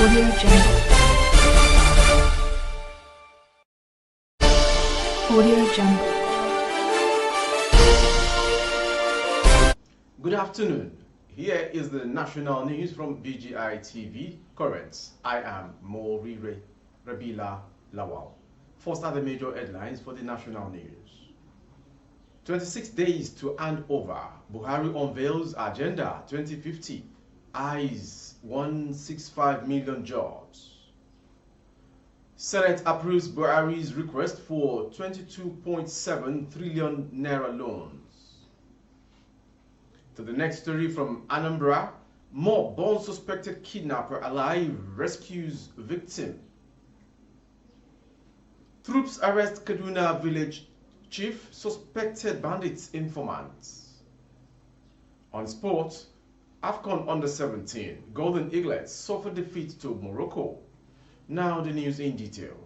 Audio Jungle. Audio Jungle. Good afternoon. Here is the national news from BGI TV Currents. I am Morire Rabila Lawal. First are the major headlines for the national news. 26 days to hand over. Buhari unveils Agenda 2050. Eyes 165 million jobs. Senate approves Buhari's request for 22.7 trillion naira loans. To the next story from Anambra, mob burns suspected kidnapper alive, rescues victim. Troops arrest Kaduna village chief, suspected bandits informants. On sport, AFCON Under-17, Golden Eaglets suffer defeat to Morocco. Now the news in detail.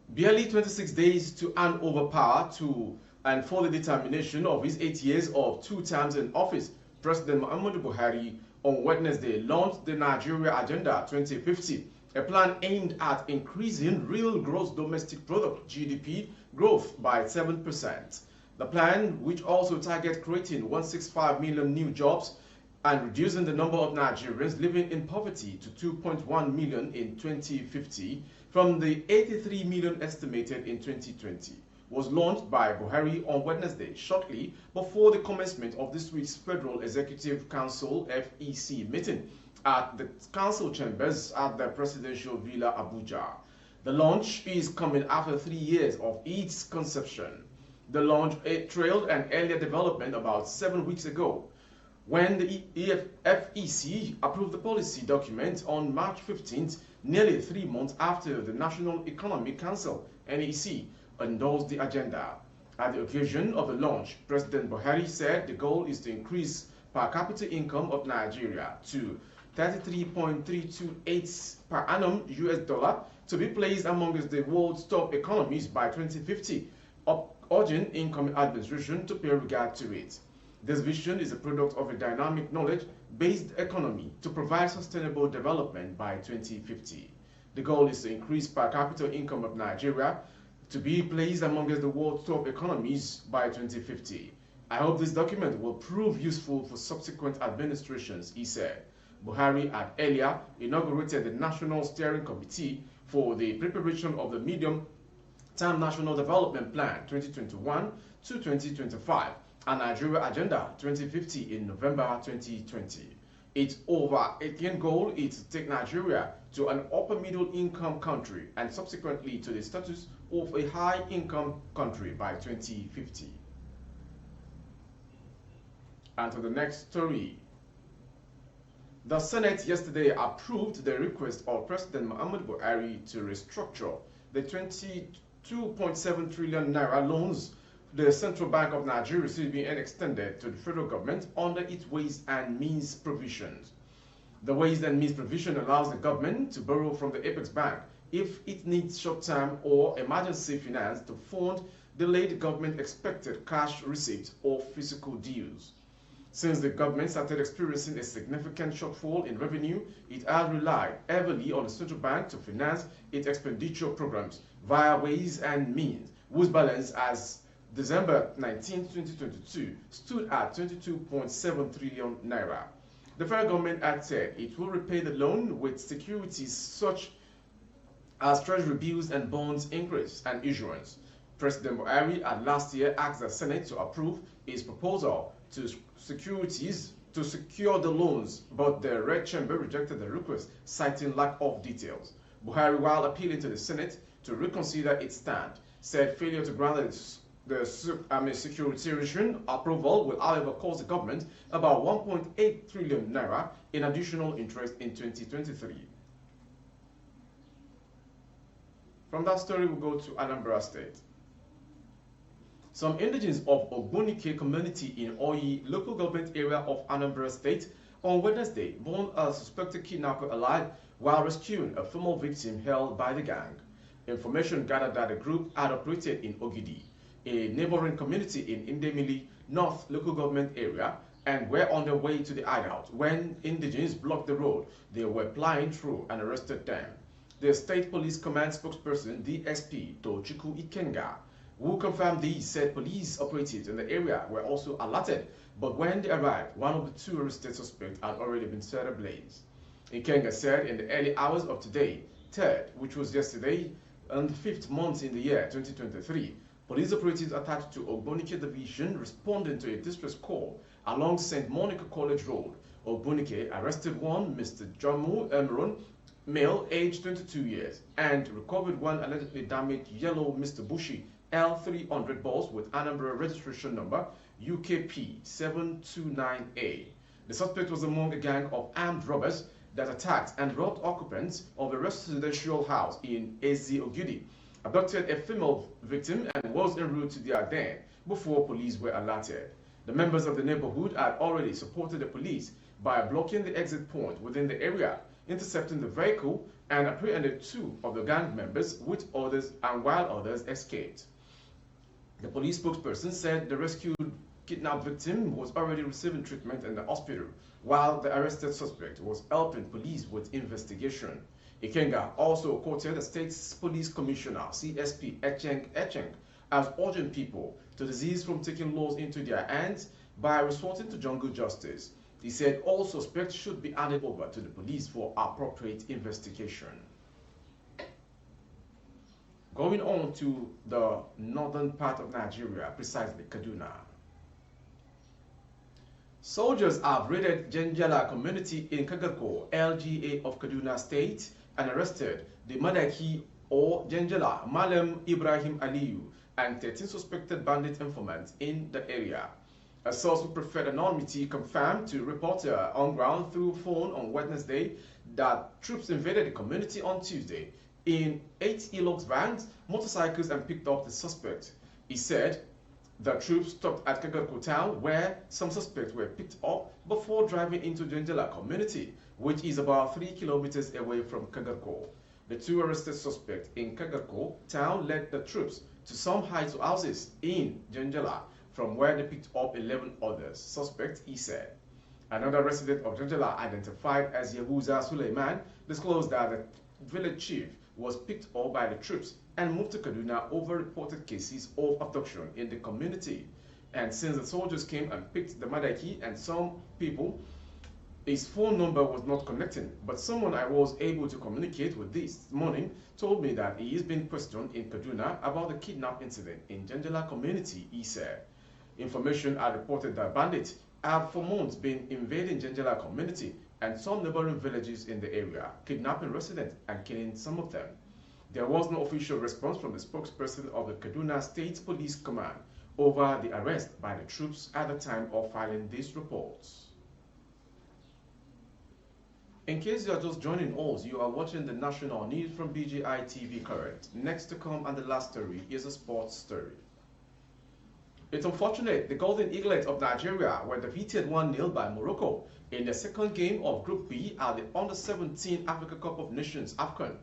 Barely 26 days to hand over power to and for the determination of his 8 years of 2 terms in office, President Muhammadu Buhari on Wednesday launched the Nigeria Agenda 2050, a plan aimed at increasing real gross domestic product (GDP) growth by 7%. The plan, which also targets creating 165 million new jobs and reducing the number of Nigerians living in poverty to 2.1 million in 2050 from the 83 million estimated in 2020, was launched by Buhari on Wednesday, shortly before the commencement of this week's Federal Executive Council (FEC) meeting at the council chambers at the Presidential Villa Abuja. The launch is coming after 3 years of its conception. The launch trailed an earlier development about 7 weeks ago, when the FEC approved the policy document on March 15th, nearly 3 months after the National Economic Council (NEC) endorsed the agenda. At the occasion of the launch, President Buhari said the goal is to increase per capita income of Nigeria to 33.328 per annum US dollar, to be placed amongst the world's top economies by 2050, urging incoming administration to pay regard to it. This vision is a product of a dynamic knowledge-based economy to provide sustainable development by 2050. The goal is to increase per capita income of Nigeria to be placed amongst the world's top economies by 2050. I hope this document will prove useful for subsequent administrations, he said. Buhari had earlier inaugurated the National Steering Committee for the preparation of the Medium-Term National Development Plan 2021 to 2025 and Nigeria Agenda 2050 in November 2020. Its overarching goal is to take Nigeria to an upper-middle income country and subsequently to the status of a high-income country by 2050. And to the next story. The Senate yesterday approved the request of President Muhammadu Buhari to restructure the 22.7 trillion naira loans the Central Bank of Nigeria receiving and extended to the federal government under its Ways and Means provisions. The Ways and Means provision allows the government to borrow from the Apex Bank if it needs short-term or emergency finance to fund delayed government-expected cash receipts or physical deals. Since the government started experiencing a significant shortfall in revenue, it has relied heavily on the central bank to finance its expenditure programs via Ways and Means, whose balance as December 19, 2022 stood at 22.7 trillion naira. The federal government had said it will repay the loan with securities such as treasury bills and bonds increase and issuance. President Buhari had last year asked the Senate to approve his proposal to securities to secure the loans, but the Red Chamber rejected the request, citing lack of details. Buhari, while appealing to the Senate to reconsider its stand, said failure to grant the securitization approval will, however, cost the government about 1.8 trillion naira in additional interest in 2023. From that story, we go to Anambra State. Some indigenes of Ogbonike community in Oyi, local government area of Anambra State, on Wednesday burned a suspected kidnapper alive while rescuing a female victim held by the gang. Information gathered that the group had operated in Ogidi, a neighboring community in Indemili North local government area, and were on their way to the hideout when indigents blocked the road they were plying through and arrested them. The State Police Command spokesperson, DSP Tochukwu Ikenga, who confirmed these, said police operatives in the area were also alerted, but when they arrived, one of the two arrested suspects had already been set ablaze. Ikenga said in the early hours of today, 3rd, which was yesterday, and the 5th month in the year 2023, police operatives attached to Ogbonike Division responding to a distress call along St. Monica College Road. Ogbonike arrested one Mr. Jamu Emron, male, aged 22 years, and recovered one allegedly damaged yellow Mr. Bushi L300 bus with Anambra registration number UKP 729A. The suspect was among a gang of armed robbers that attacked and robbed occupants of a residential house in Ezi Ogidi, abducted a female victim, and was en route to their den before police were alerted. The members of the neighborhood had already supported the police by blocking the exit point within the area, intercepting the vehicle, and apprehended 2 of the gang members with others, and while others escaped. The police spokesperson said the rescued kidnapped victim was already receiving treatment in the hospital, while the arrested suspect was helping police with investigation. Ikenga also quoted the state's police commissioner, CSP Echeng, as urging people to desist from taking laws into their hands by resorting to jungle justice. He said all suspects should be handed over to the police for appropriate investigation. Going on to the northern part of Nigeria, precisely Kaduna. Soldiers have raided Jenjala community in Kagarko, LGA of Kaduna State, and arrested the Madaki or Jenjala Malem Ibrahim Aliyu and 13 suspected bandit informants in the area. A source who preferred anonymity confirmed to reporter on ground through phone on Wednesday that troops invaded the community on Tuesday in 8 Hilux vans, motorcycles, and picked up the suspect. He said the troops stopped at Kagarko town where some suspects were picked up before driving into Jenjala community, which is about 3 kilometers away from Kagarko. The 2 arrested suspects in Kagarko town led the troops to some houses in Jenjala, from where they picked up 11 others suspects, he said. Another resident of Jenjala, identified as Yahuza Suleiman, disclosed that the village chief was picked up by the troops and moved to Kaduna over reported cases of abduction in the community. And since the soldiers came and picked the Madaki and some people, his phone number was not connecting, but someone I was able to communicate with this morning told me that he is being questioned in Kaduna about the kidnap incident in Jenjala community, he said. Information had reported that bandits have for months been invading Jenjala community and some neighboring villages in the area, kidnapping residents and killing some of them. There was no official response from the spokesperson of the Kaduna State Police Command over the arrest by the troops at the time of filing these reports. In case you are just joining us, you are watching the national news from BGI TV Current. Next to come, and the last story is a sports story. It's unfortunate the Golden Eaglet of Nigeria were defeated 1-0 by Morocco in the second game of Group B at the Under-17 Africa Cup of Nations AFCON.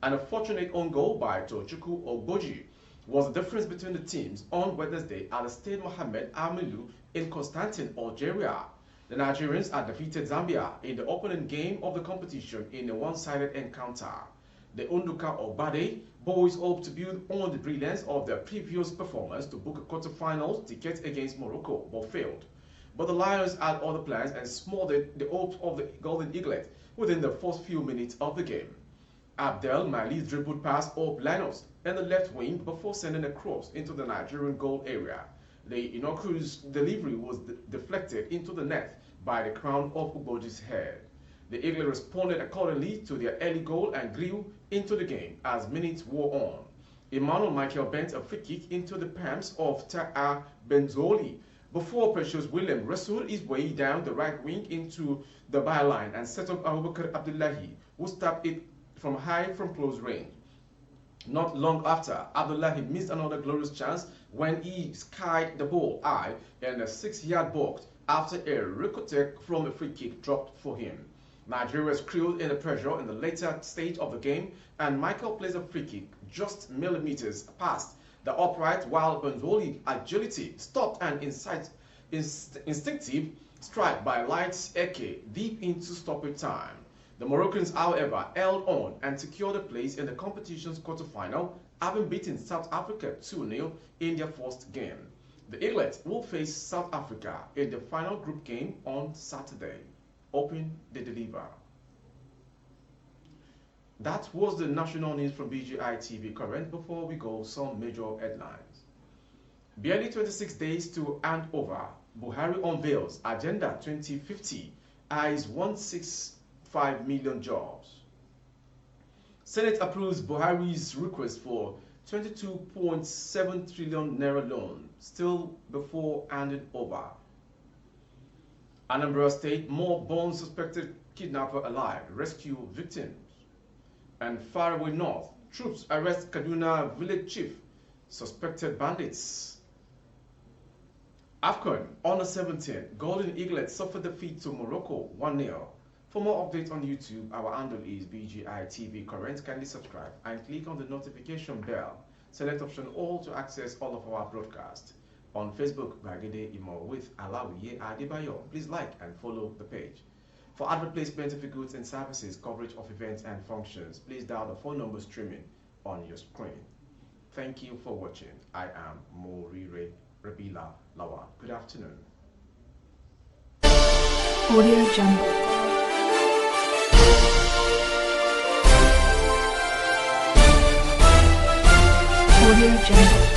An unfortunate own goal by Tochukwu Ogboji was the difference between the teams on Wednesday at the Stade Mohamed Amilu in Constantine, Algeria. The Nigerians had defeated Zambia in the opening game of the competition in a one-sided encounter. The Unduka Obade boys hope to build on the brilliance of their previous performance to book a quarter-finals ticket against Morocco, but failed. But the Lions had other plans and smothered the hopes of the Golden Eaglet within the first few minutes of the game. Abdel Mali's dribbled past Hope Linus in the left wing before sending a cross into the Nigerian goal area. The innocuous delivery was deflected into the net by the crown of Uboji's head. The Eaglet responded accordingly to their early goal and grew into the game as minutes wore on. Emmanuel Michael bent a free kick into the palms of Ta'a Benzoli before Precious William wrestled his way down the right wing into the byline and set up Abubakar Abdullahi, who stabbed it from close range. Not long after, Abdullahi missed another glorious chance when he skied the ball high in the 6-yard box after a ricochet from a free kick dropped for him. Nigeria screwed in the pressure in the later stage of the game, and Michael plays a free kick just millimeters past the upright while Benzoli's agility stopped an instinctive strike by Light Eke deep into stoppage time. The Moroccans, however, held on and secured a place in the competition's quarterfinal, having beaten South Africa 2-0 in their first game. The Eaglet will face South Africa in the final group game on Saturday. Hoping they deliver. That was the national news from BGI TV Current. Before we go, some major headlines. Barely 26 days to hand over. Buhari unveils Agenda 2050 eyes 165 million jobs. Senate approves Buhari's request for 22.7 trillion naira loan, still before handed over. Anambra State, more born suspected kidnapper alive, rescue victims. And far away north, troops arrest Kaduna village chief, suspected bandits. AFCON, Honor 17, Golden Eaglet suffered defeat to Morocco 1-0. For more updates on YouTube, our handle is BGI TV Current. Kindly subscribe and click on the notification bell. Select option all to access all of our broadcasts. On Facebook, Bagede Imo with Alawiye Adebayo. Please like and follow the page. For advert placement of goods and services, coverage of events and functions, please dial the phone number streaming on your screen. Thank you for watching. I am Morire Rabila Lawa. Good afternoon. Audio Jungle. Audio Jungle.